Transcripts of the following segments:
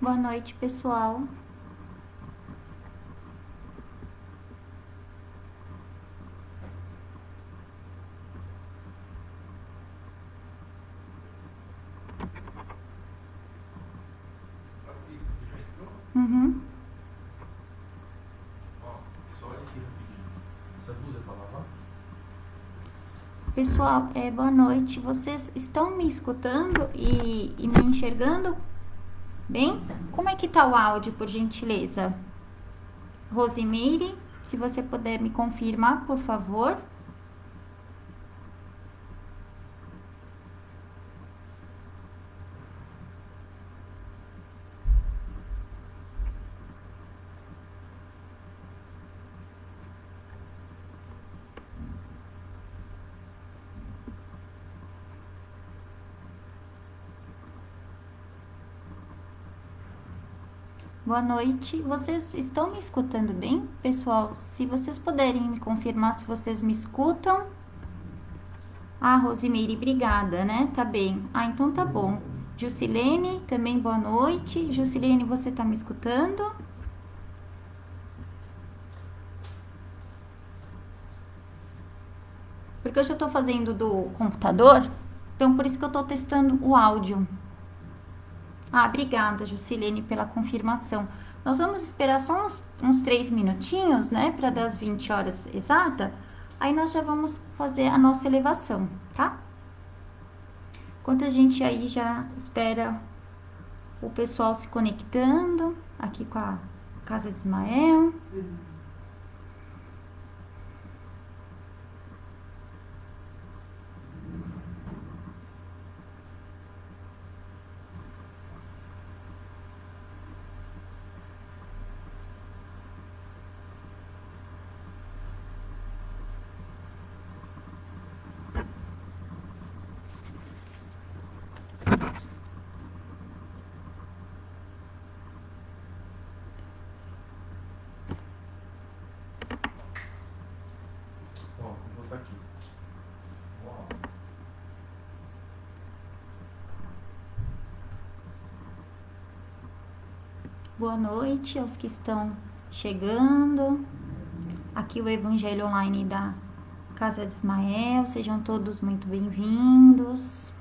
Boa noite, pessoal. Uhum. Pessoal, boa noite. Vocês estão me escutando e me enxergando bem? Como é que tá o áudio, por gentileza? Rosimeire, se você puder me confirmar, por favor. Boa noite. Vocês estão me escutando bem? Pessoal, se vocês puderem me confirmar se vocês me escutam. Ah, Rosimeire, obrigada, né? Tá bem. Ah, então tá bom. Jusilene, também boa noite. Jusilene, você tá me escutando? Porque hoje eu tô fazendo do computador, então por isso que eu tô testando o áudio. Ah, obrigada, Jusilene, pela confirmação. Nós vamos esperar só uns 3 minutinhos, né, para das 20 horas exata. Aí nós já vamos fazer a nossa elevação, tá? Enquanto a gente aí já espera o pessoal se conectando aqui com a Casa de Ismael. Boa noite aos que estão chegando. Aqui o Evangelho Online da Casa de Ismael. Sejam todos muito bem-vindos.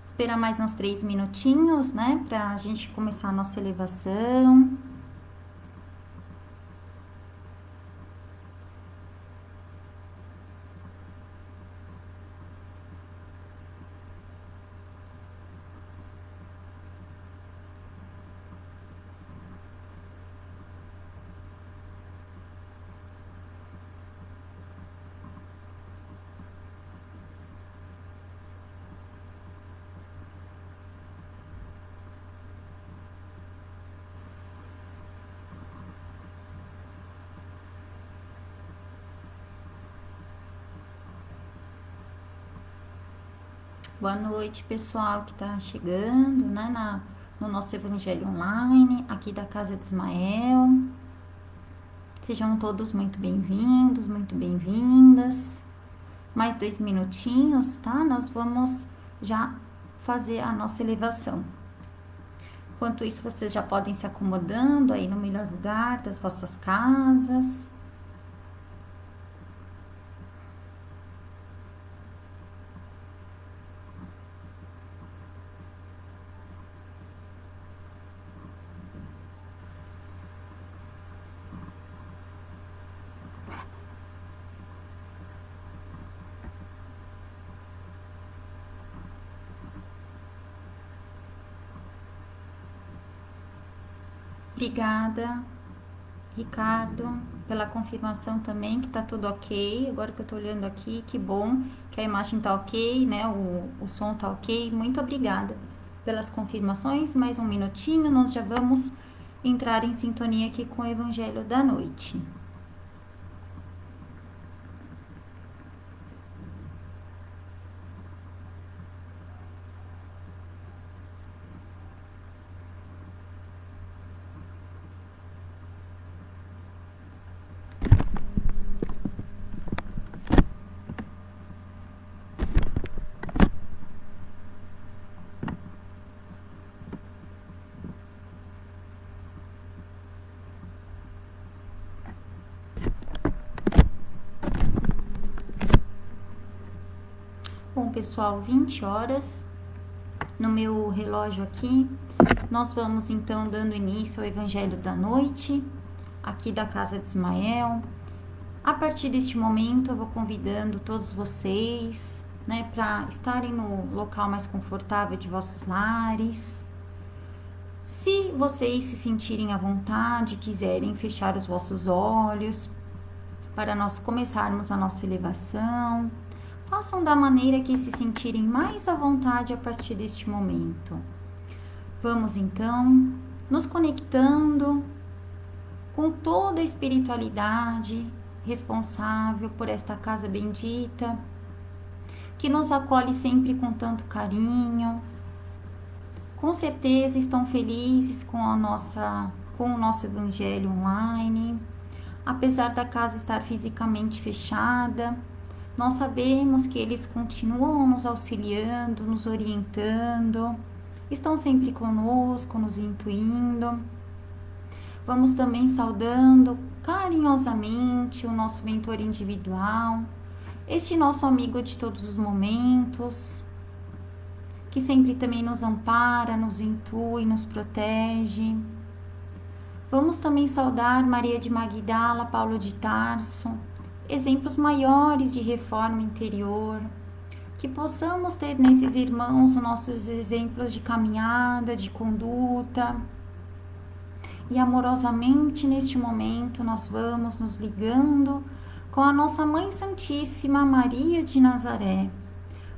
Esperar mais uns 3 minutinhos, né? Pra gente começar a nossa elevação. Boa noite, pessoal que está chegando, né, no nosso Evangelho Online, aqui da Casa de Ismael. Sejam todos muito bem-vindos, muito bem-vindas. Mais 2 minutinhos, tá? Nós vamos já fazer a nossa elevação. Enquanto isso, vocês já podem se acomodando aí no melhor lugar das vossas casas. Obrigada, Ricardo, pela confirmação também que tá tudo ok. Agora que eu tô olhando aqui, que bom que a imagem tá ok, né? O som tá ok. Muito obrigada pelas confirmações. Mais um minutinho, nós já vamos entrar em sintonia aqui com o Evangelho da Noite. Bom, pessoal, 20 horas no meu relógio aqui. Nós vamos então dando início ao Evangelho da Noite, aqui da Casa de Ismael. A partir deste momento, eu vou convidando todos vocês, né, para estarem no local mais confortável de vossos lares. Se vocês se sentirem à vontade, quiserem fechar os vossos olhos, para nós começarmos a nossa elevação, façam da maneira que se sentirem mais à vontade a partir deste momento. Vamos então nos conectando com toda a espiritualidade responsável por esta casa bendita, que nos acolhe sempre com tanto carinho. Com certeza estão felizes com o nosso Evangelho online. Apesar da casa estar fisicamente fechada, nós sabemos que eles continuam nos auxiliando, nos orientando, estão sempre conosco, nos intuindo. Vamos também saudando carinhosamente o nosso mentor individual, este nosso amigo de todos os momentos, que sempre também nos ampara, nos intui, nos protege. Vamos também saudar Maria de Magdala, Paulo de Tarso, exemplos maiores de reforma interior, que possamos ter nesses irmãos os nossos exemplos de caminhada, de conduta, e amorosamente neste momento nós vamos nos ligando com a nossa Mãe Santíssima Maria de Nazaré.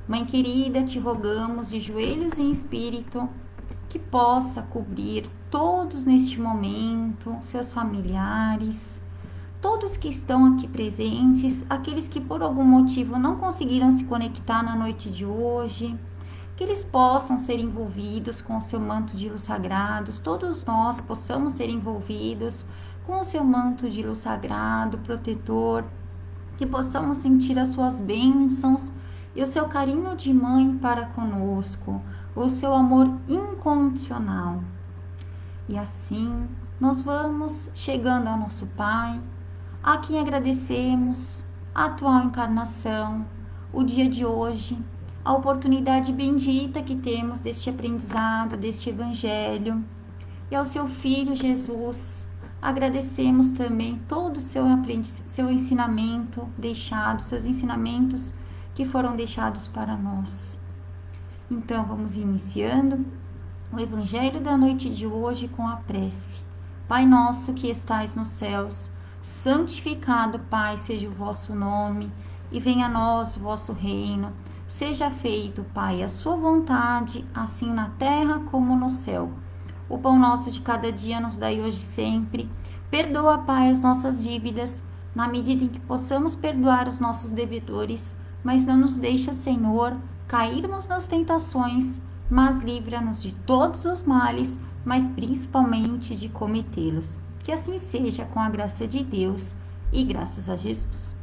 Mãe querida, te rogamos de joelhos em espírito que possa cobrir todos neste momento, seus familiares, todos que estão aqui presentes, aqueles que por algum motivo não conseguiram se conectar na noite de hoje, que eles possam ser envolvidos com o seu manto de luz sagrado, todos nós possamos ser envolvidos com o seu manto de luz sagrado, protetor, que possamos sentir as suas bênçãos e o seu carinho de mãe para conosco, o seu amor incondicional. E assim, nós vamos chegando ao nosso Pai, a quem agradecemos a atual encarnação, o dia de hoje, a oportunidade bendita que temos deste aprendizado, deste Evangelho, e ao seu Filho Jesus, agradecemos também todo o seu ensinamento deixado, seus ensinamentos que foram deixados para nós. Então, vamos iniciando o Evangelho da noite de hoje com a prece. Pai nosso que estais nos céus, santificado, Pai, seja o vosso nome, e venha a nós o vosso reino. Seja feito, Pai, a sua vontade, assim na terra como no céu. O pão nosso de cada dia nos dai hoje sempre. Perdoa, Pai, as nossas dívidas, na medida em que possamos perdoar os nossos devedores, mas não nos deixa, Senhor, cairmos nas tentações, mas livra-nos de todos os males, mas principalmente de cometê-los. Que assim seja, com a graça de Deus e graças a Jesus.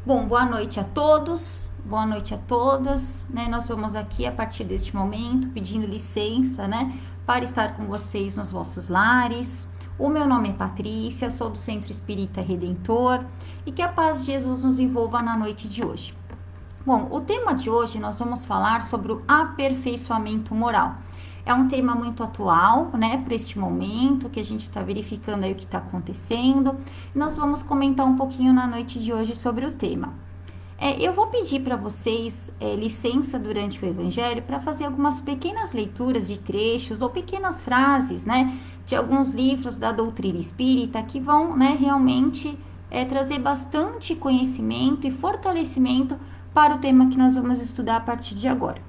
Bom, boa noite a todos, boa noite a todas, né? Nós vamos aqui, a partir deste momento, pedindo licença, né, para estar com vocês nos vossos lares. O meu nome é Patrícia, sou do Centro Espírita Redentor, e que a paz de Jesus nos envolva na noite de hoje. Bom, o tema de hoje nós vamos falar sobre o aperfeiçoamento moral. É um tema muito atual, né, para este momento, que a gente está verificando aí o que está acontecendo. E nós vamos comentar um pouquinho na noite de hoje sobre o tema. Eu vou pedir para vocês licença durante o Evangelho para fazer algumas pequenas leituras de trechos ou pequenas frases, né, de alguns livros da doutrina espírita que vão, né, realmente trazer bastante conhecimento e fortalecimento para o tema que nós vamos estudar a partir de agora.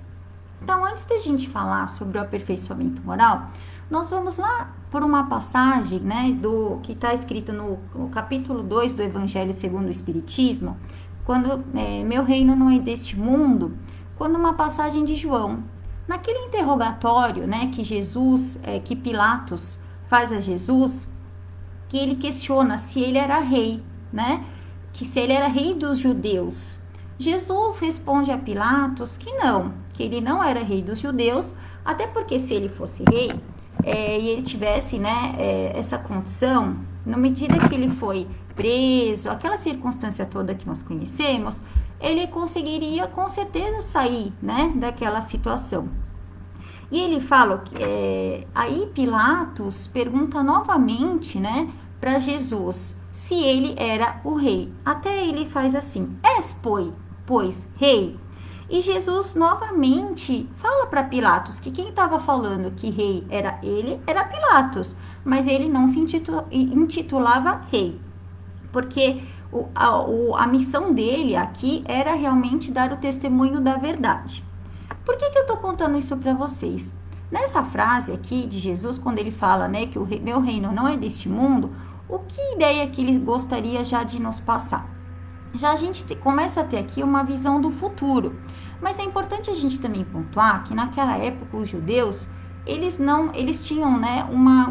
Então, antes da gente falar sobre o aperfeiçoamento moral, nós vamos lá por uma passagem, né, que está escrita no capítulo 2 do Evangelho segundo o Espiritismo, quando meu reino não é deste mundo, quando uma passagem de João, naquele interrogatório, né, que Pilatos faz a Jesus, que ele questiona se ele era rei, né, que se ele era rei dos judeus. Jesus responde a Pilatos que ele não era rei dos judeus, até porque se ele fosse rei e ele tivesse, né, essa condição, na medida que ele foi preso, aquela circunstância toda que nós conhecemos, ele conseguiria com certeza sair, né, daquela situação. E ele fala que aí Pilatos pergunta novamente, né, para Jesus se ele era o rei. Até ele faz assim: és, pois, rei? E Jesus novamente fala para Pilatos que quem estava falando que rei era ele, era Pilatos, mas ele não se intitulava rei, porque a missão dele aqui era realmente dar o testemunho da verdade. Por que eu estou contando isso para vocês? Nessa frase aqui de Jesus, quando ele fala, né, que meu reino não é deste mundo, o que ideia que ele gostaria já de nos passar? Já a gente começa a ter aqui uma visão do futuro, mas é importante a gente também pontuar que naquela época os judeus, eles tinham, né,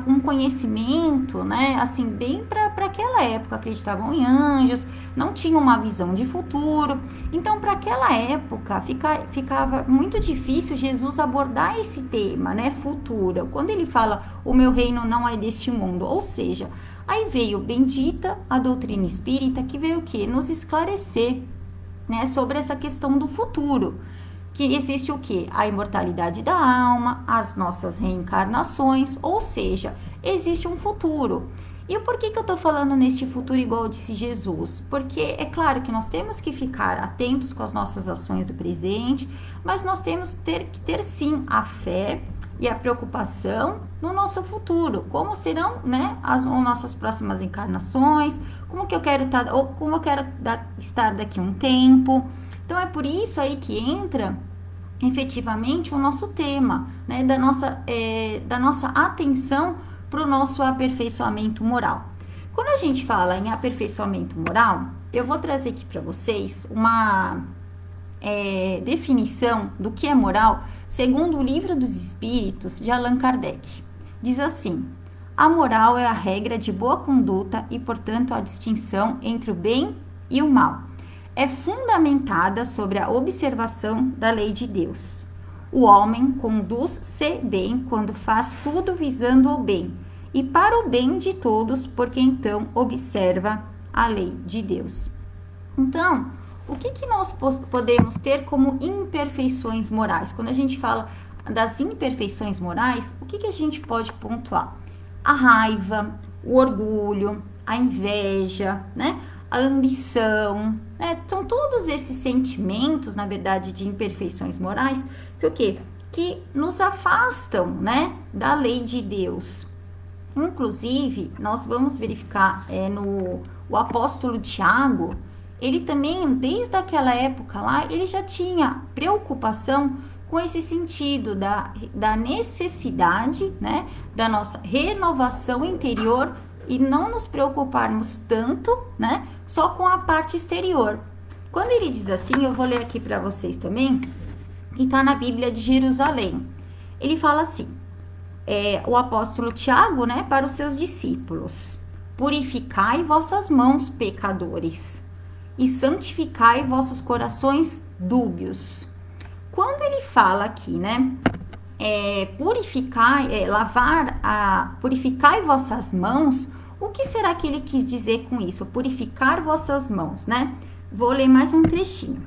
um conhecimento, né, assim, bem para aquela época, acreditavam em anjos, não tinham uma visão de futuro. Então, para aquela época, ficava muito difícil Jesus abordar esse tema, né, futuro. Quando ele fala, o meu reino não é deste mundo, ou seja, aí veio bendita a doutrina espírita, que veio o quê? Nos esclarecer, né, sobre essa questão do futuro. Que existe o quê? A imortalidade da alma, as nossas reencarnações, ou seja, existe um futuro. E por que eu estou falando neste futuro igual disse Jesus? Porque é claro que nós temos que ficar atentos com as nossas ações do presente, mas nós temos que ter sim a fé e a preocupação no nosso futuro. Como serão, né, as nossas próximas encarnações, como que eu quero estar, ou como eu quero estar daqui a um tempo. Então, é por isso aí que entra efetivamente o nosso tema, né, da nossa atenção para o nosso aperfeiçoamento moral. Quando a gente fala em aperfeiçoamento moral, eu vou trazer aqui para vocês uma definição do que é moral, segundo o Livro dos Espíritos, de Allan Kardec. Diz assim: a moral é a regra de boa conduta e, portanto, a distinção entre o bem e o mal. É fundamentada sobre a observação da lei de Deus. O homem conduz-se bem quando faz tudo visando o bem, e para o bem de todos, porque então observa a lei de Deus. Então, o que nós podemos ter como imperfeições morais? Quando a gente fala das imperfeições morais, o que a gente pode pontuar? A raiva, o orgulho, a inveja, né? A ambição, né? São todos esses sentimentos, na verdade, de imperfeições morais, que o quê? Que nos afastam, né, da lei de Deus. Inclusive, nós vamos verificar o apóstolo Tiago, ele também, desde aquela época lá, ele já tinha preocupação com esse sentido da necessidade, né, da nossa renovação interior, e não nos preocuparmos tanto, né, só com a parte exterior. Quando ele diz assim, eu vou ler aqui para vocês também, que está na Bíblia de Jerusalém. Ele fala assim, o apóstolo Tiago, né, para os seus discípulos: purificai vossas mãos, pecadores, e santificai vossos corações dúbios. Quando ele fala aqui, né, purificai vossas mãos, o que será que ele quis dizer com isso? Purificar vossas mãos, né? Vou ler mais um trechinho.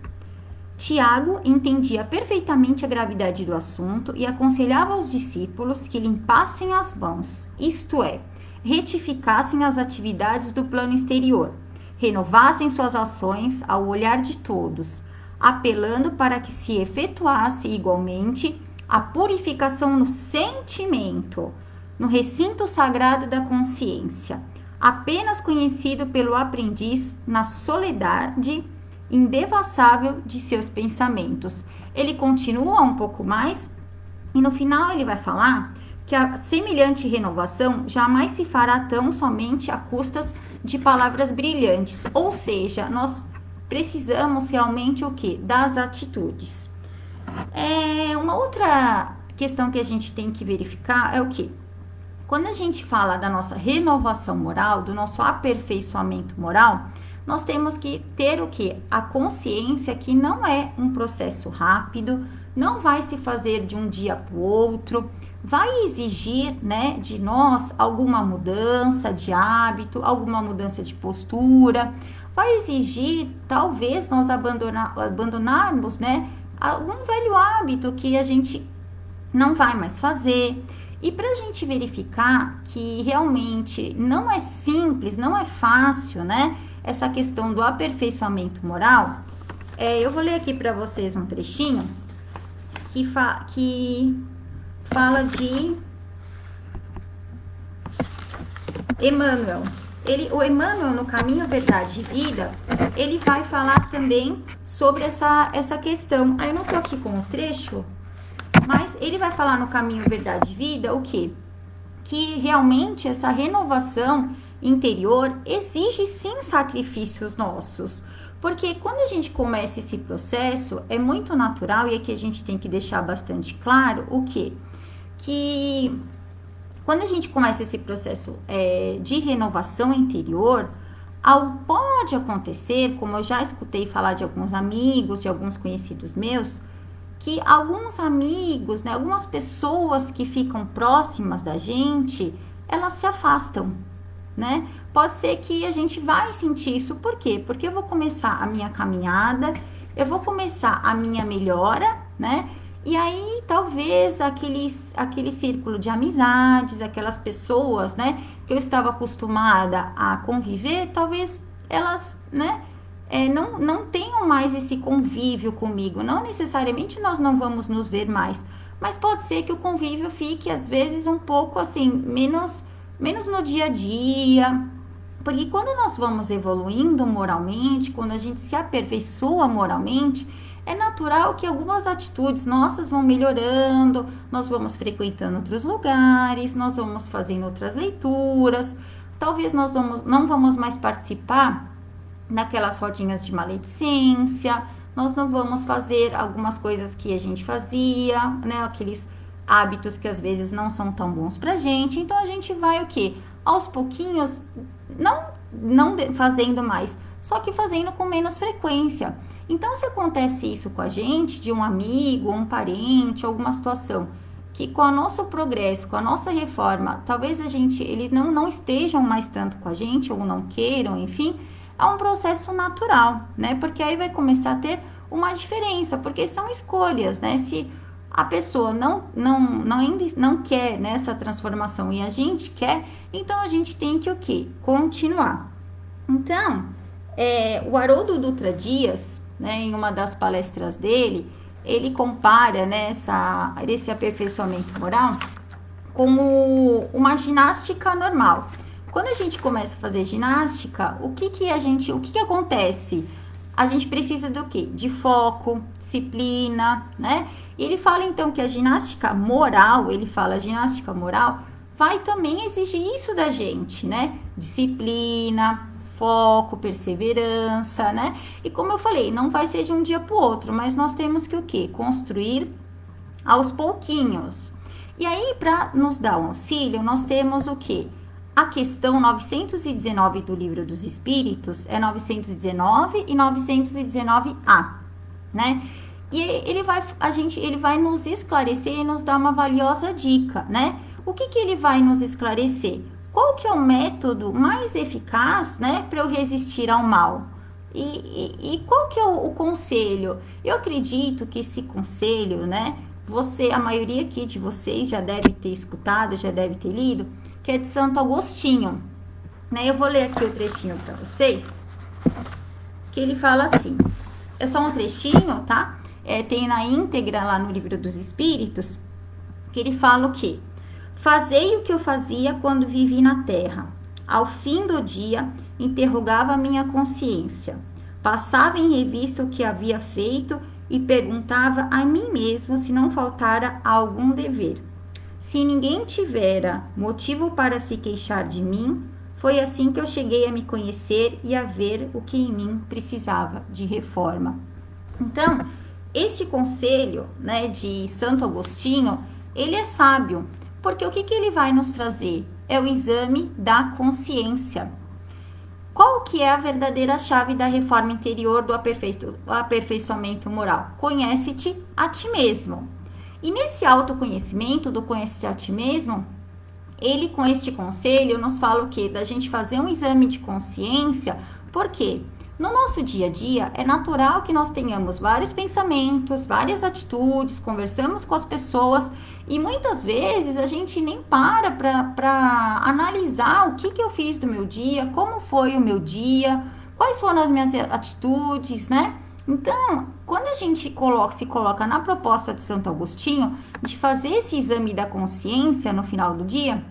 Tiago entendia perfeitamente a gravidade do assunto e aconselhava aos discípulos que limpassem as mãos, isto é, retificassem as atividades do plano exterior, renovassem suas ações ao olhar de todos, apelando para que se efetuasse igualmente a purificação no sentimento, no recinto sagrado da consciência, apenas conhecido pelo aprendiz na soledade indevassável de seus pensamentos. Ele continua um pouco mais e no final ele vai falar que a semelhante renovação jamais se fará tão somente a custas de palavras brilhantes, ou seja, nós precisamos realmente o quê? Das atitudes. Uma outra questão que a gente tem que verificar é o quê? Quando a gente fala da nossa renovação moral, do nosso aperfeiçoamento moral, nós temos que ter o quê? A consciência que não é um processo rápido, não vai se fazer de um dia para o outro, vai exigir, né, de nós alguma mudança de hábito, alguma mudança de postura, vai exigir, talvez, nós abandonarmos, né, algum velho hábito que a gente não vai mais fazer. E para a gente verificar que realmente não é simples, não é fácil, né, essa questão do aperfeiçoamento moral, eu vou ler aqui para vocês um trechinho que fala de Emmanuel. O Emmanuel, no Caminho, Verdade e Vida, ele vai falar também sobre essa questão. Eu não tô aqui com o trecho, mas ele vai falar no Caminho, Verdade e Vida o quê? Que realmente essa renovação interior exige sim sacrifícios nossos. Porque quando a gente começa esse processo, é muito natural, e aqui a gente tem que deixar bastante claro o quê? Que quando a gente começa esse processo de renovação interior, pode acontecer, como eu já escutei falar de alguns amigos, de alguns conhecidos meus, que alguns amigos, né, algumas pessoas que ficam próximas da gente, elas se afastam, né? Pode ser que a gente vai sentir isso, por quê? Porque eu vou começar a minha caminhada, eu vou começar a minha melhora, né? E aí, talvez, aquele círculo de amizades, aquelas pessoas, né, que eu estava acostumada a conviver, talvez elas, né, não tenham mais esse convívio comigo. Não necessariamente nós não vamos nos ver mais, mas pode ser que o convívio fique, às vezes, um pouco, assim, menos no dia a dia. Porque quando nós vamos evoluindo moralmente, quando a gente se aperfeiçoa moralmente, é natural que algumas atitudes nossas vão melhorando, nós vamos frequentando outros lugares, nós vamos fazendo outras leituras, talvez nós não vamos mais participar naquelas rodinhas de maledicência, nós não vamos fazer algumas coisas que a gente fazia, né, aqueles hábitos que às vezes não são tão bons pra gente, então a gente vai o quê? Aos pouquinhos, não fazendo mais, só que fazendo com menos frequência. Então, se acontece isso com a gente, de um amigo, um parente, alguma situação, que com o nosso progresso, com a nossa reforma, talvez eles não estejam mais tanto com a gente, ou não queiram, enfim, é um processo natural, né? Porque aí vai começar a ter uma diferença, porque são escolhas, né? Se a pessoa não quer, né, essa transformação e a gente quer, então a gente tem que o quê? Continuar. Então, o Haroldo Dutra Dias, né, em uma das palestras dele, ele compara, né, esse aperfeiçoamento moral como uma ginástica normal. Quando a gente começa a fazer ginástica, o que acontece? A gente precisa do quê? De foco, disciplina, né? E ele fala então que a ginástica moral, vai também exigir isso da gente, né? Disciplina, foco, perseverança, né? E como eu falei, não vai ser de um dia para o outro, mas nós temos que o quê? Construir aos pouquinhos. E aí, para nos dar um auxílio, nós temos o quê? A questão 919 do Livro dos Espíritos, 919 e 919A, né? E ele vai nos esclarecer e nos dar uma valiosa dica, né? O que ele vai nos esclarecer? Qual que é o método mais eficaz, né, para eu resistir ao mal? E qual que é o conselho? Eu acredito que esse conselho, né, a maioria aqui de vocês já deve ter escutado, já deve ter lido, que é de Santo Agostinho, né? Eu vou ler aqui o trechinho para vocês, que ele fala assim, é só um trechinho, tá? Tem na íntegra lá no Livro dos Espíritos, que ele fala o quê? Fazei o que eu fazia quando vivi na terra. Ao fim do dia, interrogava minha consciência. Passava em revista o que havia feito e perguntava a mim mesmo se não faltara algum dever. Se ninguém tivera motivo para se queixar de mim, foi assim que eu cheguei a me conhecer e a ver o que em mim precisava de reforma. Então, este conselho, né, de Santo Agostinho, ele é sábio, porque o que ele vai nos trazer? É o exame da consciência. que é a verdadeira chave da reforma interior do aperfeiçoamento moral? Conhece-te a ti mesmo. E nesse autoconhecimento, do conhece-te a ti mesmo, ele com este conselho nos fala o quê? Da gente fazer um exame de consciência, porque no nosso dia a dia é natural que nós tenhamos vários pensamentos, várias atitudes, conversamos com as pessoas e muitas vezes a gente nem para analisar o que eu fiz do meu dia, como foi o meu dia, quais foram as minhas atitudes, né? Então, quando a gente se coloca na proposta de Santo Agostinho de fazer esse exame da consciência no final do dia,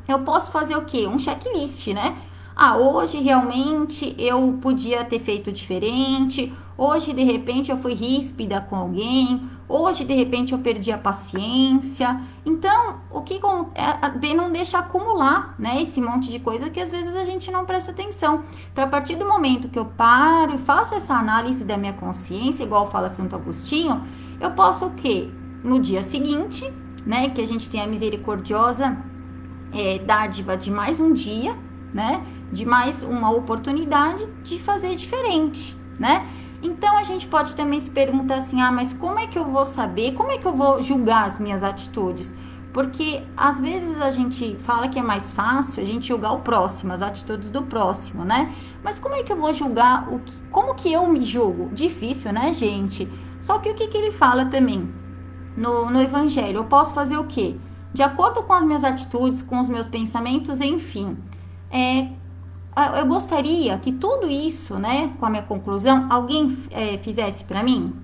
eu posso fazer o quê? Um checklist, né? Ah, hoje realmente eu podia ter feito diferente, hoje de repente eu fui ríspida com alguém, hoje de repente eu perdi a paciência. Então, o que não deixa acumular, né, esse monte de coisa que às vezes a gente não presta atenção. Então, a partir do momento que eu paro e faço essa análise da minha consciência, igual fala Santo Agostinho, eu posso o quê? No dia seguinte, né, que a gente tem a misericordiosa dádiva de mais um dia, né, de mais uma oportunidade de fazer diferente, né? Então, a gente pode também se perguntar assim, mas como é que eu vou saber, como é que eu vou julgar as minhas atitudes? Porque, às vezes, a gente fala que é mais fácil a gente julgar o próximo, as atitudes do próximo, né? Mas como é que eu vou julgar, como que eu me julgo? Difícil, né, gente? Só que o que ele fala também no Evangelho? Eu posso fazer o quê? De acordo com as minhas atitudes, com os meus pensamentos, enfim, eu gostaria que tudo isso, né, com a minha conclusão, alguém fizesse para mim.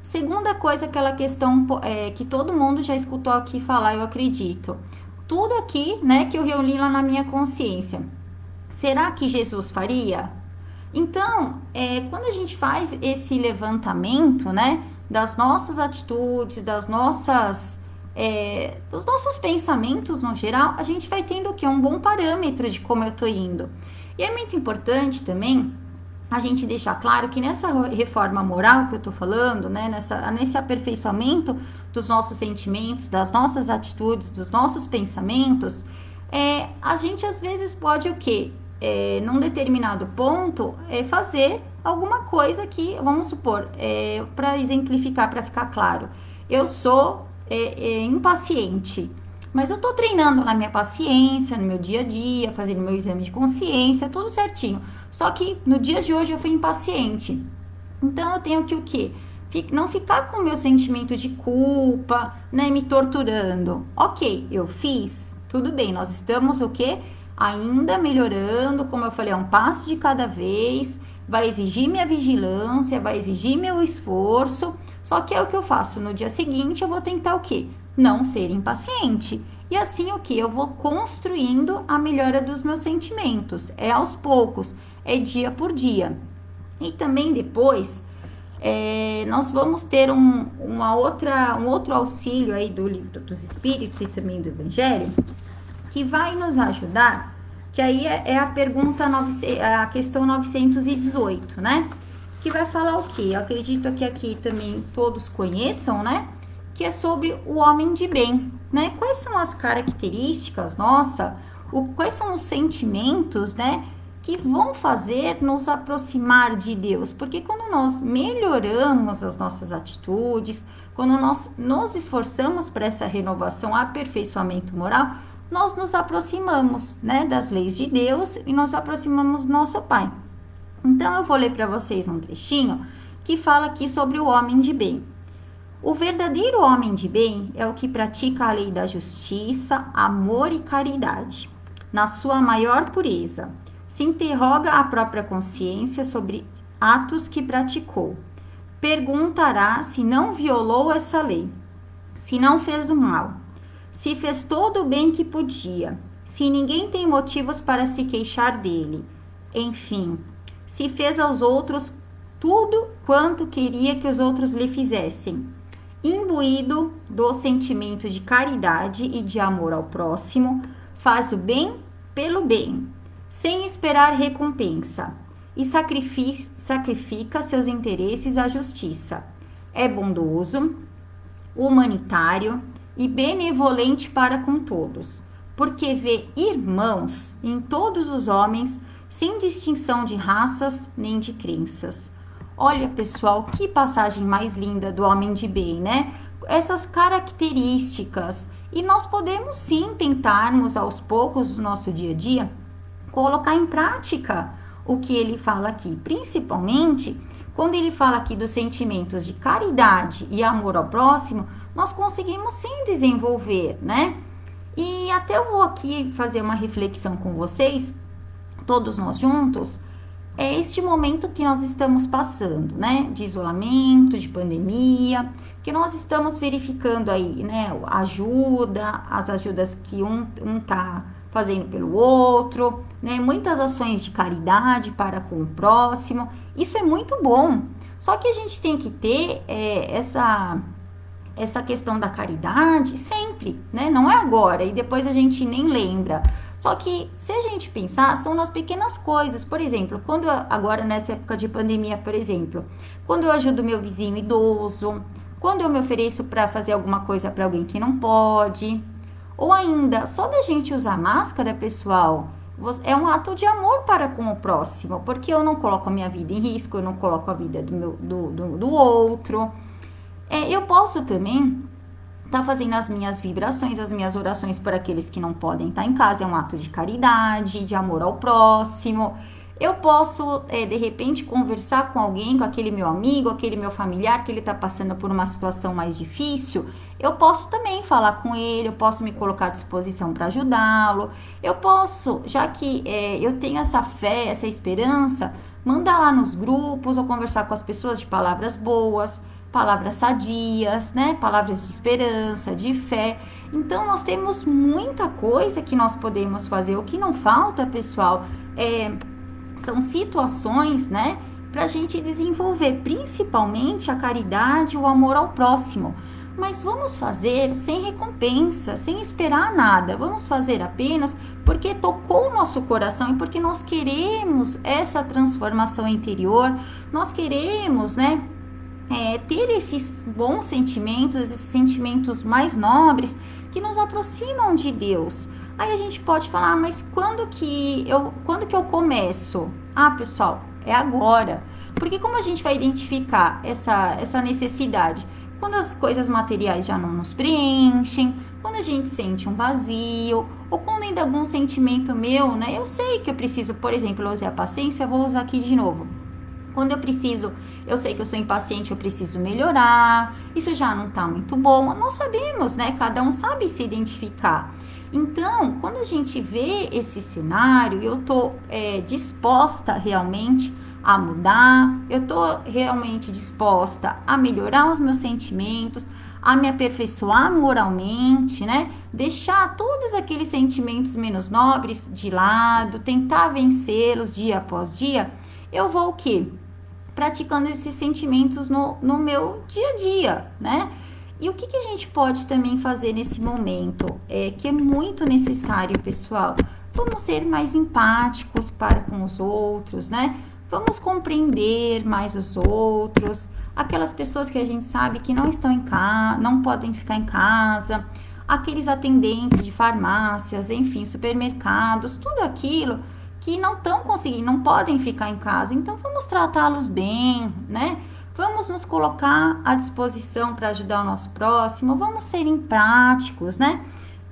Segunda coisa, aquela questão que todo mundo já escutou aqui falar, eu acredito. Tudo aqui, né, que eu reuni lá na minha consciência. Será que Jesus faria? Então, quando a gente faz esse levantamento, né, das nossas atitudes, dos nossos pensamentos no geral, a gente vai tendo o quê? Um bom parâmetro de como eu tô indo. E é muito importante também a gente deixar claro que nessa reforma moral que eu tô falando, né, nesse aperfeiçoamento dos nossos sentimentos, das nossas atitudes, dos nossos pensamentos, a gente às vezes pode o quê? Num determinado ponto, fazer alguma coisa que, vamos supor, para exemplificar, para ficar claro, eu sou impaciente, mas eu tô treinando na minha paciência, no meu dia a dia, fazendo meu exame de consciência, tudo certinho. Só que no dia de hoje eu fui impaciente. Então eu tenho que o quê? Não ficar com o meu sentimento de culpa, né, me torturando. Ok, eu fiz, tudo bem, nós estamos o quê? Ainda melhorando, como eu falei, é um passo de cada vez, vai exigir minha vigilância, vai exigir meu esforço, só que é o que eu faço no dia seguinte, eu vou tentar o quê? Não ser impaciente. E assim o que? Eu vou construindo a melhora dos meus sentimentos. É aos poucos, é dia por dia. E também depois, nós vamos ter um outro auxílio aí do livro dos Espíritos e também do Evangelho, que vai nos ajudar, que aí é a pergunta, a questão 918, né? Que vai falar o quê? Eu acredito que aqui também todos conheçam, né? Que é sobre o homem de bem, né? Quais são as características, quais são os sentimentos, né? Que vão fazer nos aproximar de Deus. Porque quando nós melhoramos as nossas atitudes, quando nós nos esforçamos para essa renovação, aperfeiçoamento moral, nós nos aproximamos, né, das leis de Deus e nos aproximamos do nosso Pai. Então, eu vou ler para vocês um trechinho que fala aqui sobre o homem de bem. O verdadeiro homem de bem é o que pratica a lei da justiça, amor e caridade, na sua maior pureza. Se interroga a própria consciência sobre atos que praticou. Perguntará se não violou essa lei, se não fez o mal, se fez todo o bem que podia, se ninguém tem motivos para se queixar dele, enfim, se fez aos outros tudo quanto queria que os outros lhe fizessem. Imbuído do sentimento de caridade e de amor ao próximo, faz o bem pelo bem, sem esperar recompensa, e sacrifica seus interesses à justiça. É bondoso, humanitário e benevolente para com todos, porque vê irmãos em todos os homens sem distinção de raças nem de crenças. Olha, pessoal, que passagem mais linda do homem de bem, né? Essas características. E nós podemos sim tentarmos aos poucos no nosso dia a dia colocar em prática o que ele fala aqui, principalmente quando ele fala aqui dos sentimentos de caridade e amor ao próximo, nós conseguimos sim desenvolver, né? E até eu vou aqui fazer uma reflexão com vocês, todos nós juntos, é este momento que nós estamos passando, né? De isolamento, de pandemia, que nós estamos verificando aí, né? Ajuda, as ajudas que um tá fazendo pelo outro, né? Muitas ações de caridade para com o próximo. Isso é muito bom. Só que a gente tem que ter essa questão da caridade sempre, né? Não é agora e depois a gente nem lembra. Só que se a gente pensar, são nas pequenas coisas. Por exemplo, agora nessa época de pandemia, por exemplo, quando eu ajudo meu vizinho idoso, quando eu me ofereço para fazer alguma coisa para alguém que não pode, ou ainda, só da gente usar máscara, pessoal, é um ato de amor para com o próximo, porque eu não coloco a minha vida em risco, eu não coloco a vida do outro. Eu posso também estar fazendo as minhas vibrações, as minhas orações por aqueles que não podem estar em casa, é um ato de caridade, de amor ao próximo. Eu posso, de repente, conversar com alguém, com aquele meu amigo, aquele meu familiar, que ele está passando por uma situação mais difícil. Eu posso também falar com ele, eu posso me colocar à disposição para ajudá-lo. Eu posso, já que eu tenho essa fé, essa esperança, mandar lá nos grupos ou conversar com as pessoas de palavras boas, palavras sadias, né? Palavras de esperança, de fé. Então, nós temos muita coisa que nós podemos fazer. O que não falta, pessoal, são situações, né? Para a gente desenvolver, principalmente a caridade, o amor ao próximo. Mas vamos fazer sem recompensa, sem esperar nada. Vamos fazer apenas porque tocou o nosso coração e porque nós queremos essa transformação interior. Nós queremos, né? Ter esses bons sentimentos, esses sentimentos mais nobres que nos aproximam de Deus. Aí a gente pode falar, mas quando que eu começo? Ah, pessoal, é agora. Porque como a gente vai identificar essa necessidade? Quando as coisas materiais já não nos preenchem, quando a gente sente um vazio, ou quando ainda algum sentimento meu, né? Eu sei que eu preciso, por exemplo, eu usei a paciência, vou usar aqui de novo. Quando eu sei que eu sou impaciente, eu preciso melhorar, isso já não tá muito bom. Nós sabemos, né? Cada um sabe se identificar. Então, quando a gente vê esse cenário, eu tô disposta realmente a mudar, eu tô realmente disposta a melhorar os meus sentimentos, a me aperfeiçoar moralmente, né? Deixar todos aqueles sentimentos menos nobres de lado, tentar vencê-los dia após dia, eu vou o quê? Praticando esses sentimentos no meu dia a dia, né? E o que a gente pode também fazer nesse momento? Que é muito necessário, pessoal. Vamos ser mais empáticos para com os outros, né? Vamos compreender mais os outros. Aquelas pessoas que a gente sabe que não estão em casa, não podem ficar em casa. Aqueles atendentes de farmácias, enfim, supermercados, tudo aquilo que não estão conseguindo, não podem ficar em casa. Então, vamos tratá-los bem, né? Vamos nos colocar à disposição para ajudar o nosso próximo. Vamos ser práticos, né?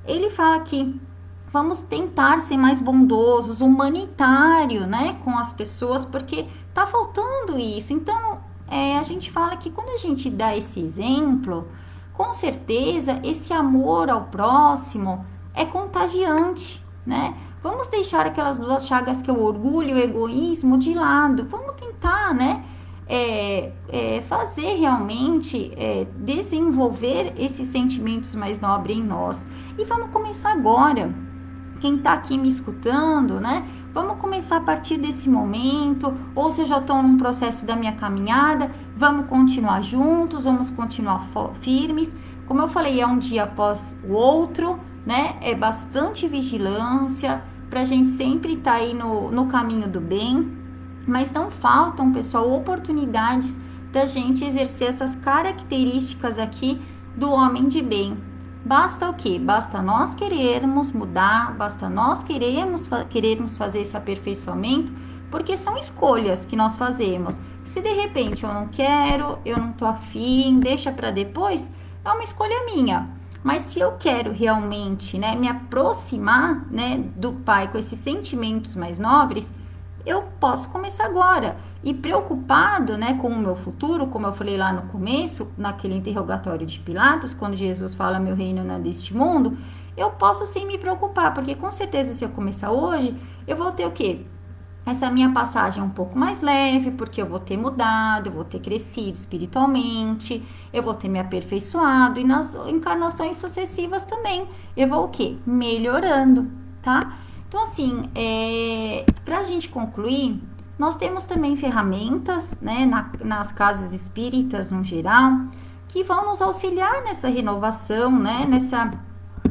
Ele fala que vamos tentar ser mais bondosos, humanitário, né? Com as pessoas, porque tá faltando isso. Então, a gente fala que quando a gente dá esse exemplo, com certeza, esse amor ao próximo é contagiante, né? Vamos deixar aquelas duas chagas que é o orgulho e o egoísmo de lado. Vamos tentar, né? Fazer realmente, desenvolver esses sentimentos mais nobres em nós. E vamos começar agora. Quem tá aqui me escutando, né? Vamos começar a partir desse momento. Ou se eu já estou num processo da minha caminhada, vamos continuar juntos, vamos continuar firmes. Como eu falei, é um dia após o outro, né? É bastante vigilância para a gente sempre estar aí no caminho do bem, mas não faltam, pessoal, oportunidades da gente exercer essas características aqui do homem de bem. Basta o quê? Basta nós querermos mudar, basta nós querermos fazer esse aperfeiçoamento, porque são escolhas que nós fazemos. Se de repente eu não quero, eu não tô afim, deixa para depois, é uma escolha minha. Mas se eu quero realmente, né, me aproximar, né, do Pai com esses sentimentos mais nobres, eu posso começar agora. E preocupado, né, com o meu futuro, como eu falei lá no começo, naquele interrogatório de Pilatos, quando Jesus fala meu reino não é deste mundo, eu posso sim me preocupar, porque com certeza se eu começar hoje, eu vou ter o quê? Essa minha passagem é um pouco mais leve, porque eu vou ter mudado, eu vou ter crescido espiritualmente, eu vou ter me aperfeiçoado, e nas encarnações sucessivas também, eu vou o quê? Melhorando, tá? Então, assim, pra gente concluir, nós temos também ferramentas, né, nas casas espíritas no geral, que vão nos auxiliar nessa renovação, né,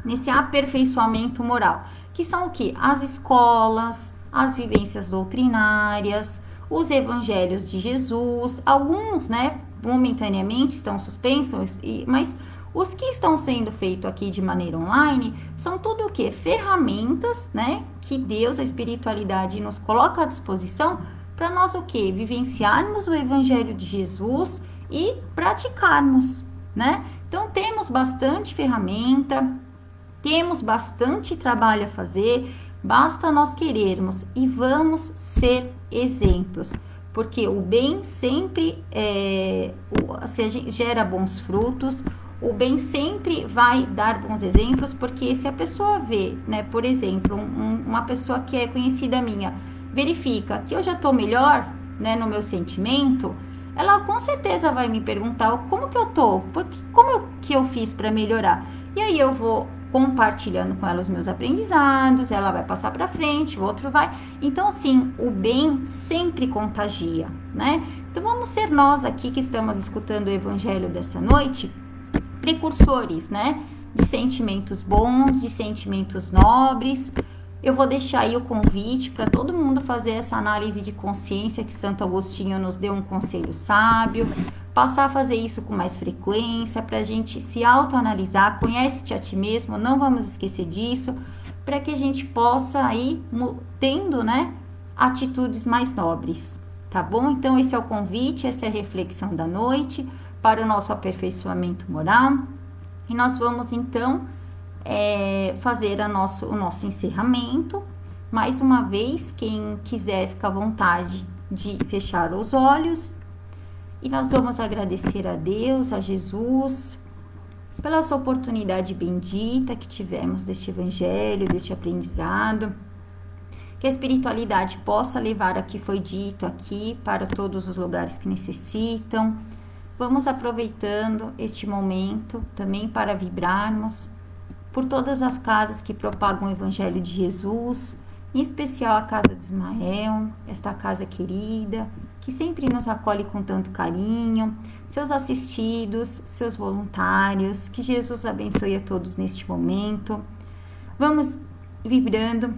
nesse aperfeiçoamento moral, que são o quê? As escolas, as vivências doutrinárias, os evangelhos de Jesus, alguns, né, momentaneamente estão suspensos, mas os que estão sendo feitos aqui de maneira online são tudo o que? Ferramentas, né, que Deus, a espiritualidade, nos coloca à disposição para nós o que? Vivenciarmos o evangelho de Jesus e praticarmos, né? Então temos bastante ferramenta, temos bastante trabalho a fazer, basta nós querermos e vamos ser exemplos, porque o bem sempre gera bons frutos, o bem sempre vai dar bons exemplos, porque se a pessoa vê, né, por exemplo, uma pessoa que é conhecida minha, verifica que eu já estou melhor, né, no meu sentimento, ela com certeza vai me perguntar como que eu tô, que eu fiz para melhorar, e aí eu vou compartilhando com ela os meus aprendizados, ela vai passar para frente, o outro vai. Então, assim, o bem sempre contagia, né? Então, vamos ser nós aqui que estamos escutando o evangelho dessa noite, precursores, né? De sentimentos bons, de sentimentos nobres. Eu vou deixar aí o convite para todo mundo fazer essa análise de consciência que Santo Agostinho nos deu um conselho sábio, passar a fazer isso com mais frequência, para a gente se autoanalisar, conhece-te a ti mesmo, não vamos esquecer disso, para que a gente possa ir tendo, né, atitudes mais nobres, tá bom? Então esse é o convite, essa é a reflexão da noite para o nosso aperfeiçoamento moral, e nós vamos então fazer o nosso encerramento. Mais uma vez, quem quiser fica à vontade de fechar os olhos, e nós vamos agradecer a Deus, a Jesus, pela essa oportunidade bendita que tivemos deste evangelho, deste aprendizado, que a espiritualidade possa levar o que foi dito aqui para todos os lugares que necessitam. Vamos aproveitando este momento também para vibrarmos por todas as casas que propagam o Evangelho de Jesus, em especial a casa de Ismael, esta casa querida, que sempre nos acolhe com tanto carinho, seus assistidos, seus voluntários, que Jesus abençoe a todos neste momento. Vamos vibrando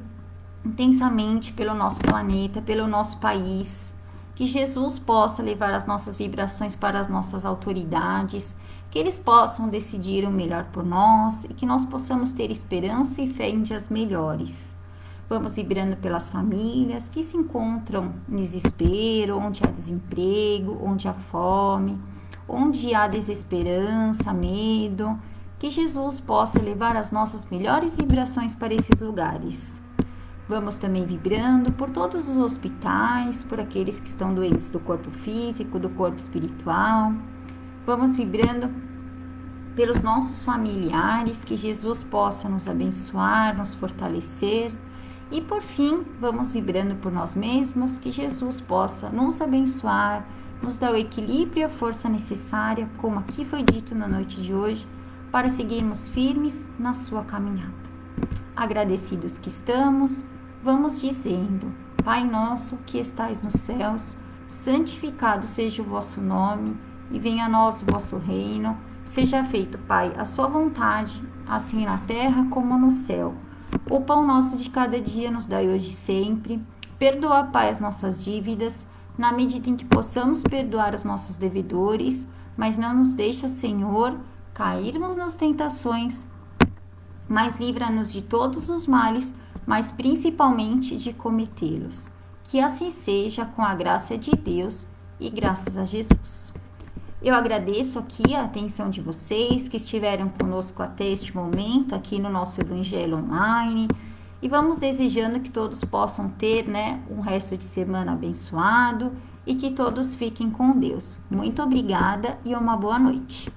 intensamente pelo nosso planeta, pelo nosso país, que Jesus possa levar as nossas vibrações para as nossas autoridades, que eles possam decidir o melhor por nós e que nós possamos ter esperança e fé em dias melhores. Vamos vibrando pelas famílias que se encontram em desespero, onde há desemprego, onde há fome, onde há desesperança, medo, que Jesus possa levar as nossas melhores vibrações para esses lugares. Vamos também vibrando por todos os hospitais, por aqueles que estão doentes do corpo físico, do corpo espiritual. Vamos vibrando pelos nossos familiares, que Jesus possa nos abençoar, nos fortalecer. E por fim, vamos vibrando por nós mesmos, que Jesus possa nos abençoar, nos dar o equilíbrio e a força necessária, como aqui foi dito na noite de hoje, para seguirmos firmes na sua caminhada. Agradecidos que estamos, vamos dizendo: Pai nosso que estais nos céus, santificado seja o vosso nome, e venha a nós o vosso reino. Seja feito, Pai, a sua vontade, assim na terra como no céu. O pão nosso de cada dia nos dai hoje e sempre. Perdoa, Pai, as nossas dívidas, na medida em que possamos perdoar os nossos devedores, mas não nos deixa, Senhor, cairmos nas tentações, mas livra-nos de todos os males, mas principalmente de cometê-los. Que assim seja, com a graça de Deus e graças a Jesus. Eu agradeço aqui a atenção de vocês que estiveram conosco até este momento, aqui no nosso Evangelho Online. E vamos desejando que todos possam ter, um resto de semana abençoado e que todos fiquem com Deus. Muito obrigada e uma boa noite.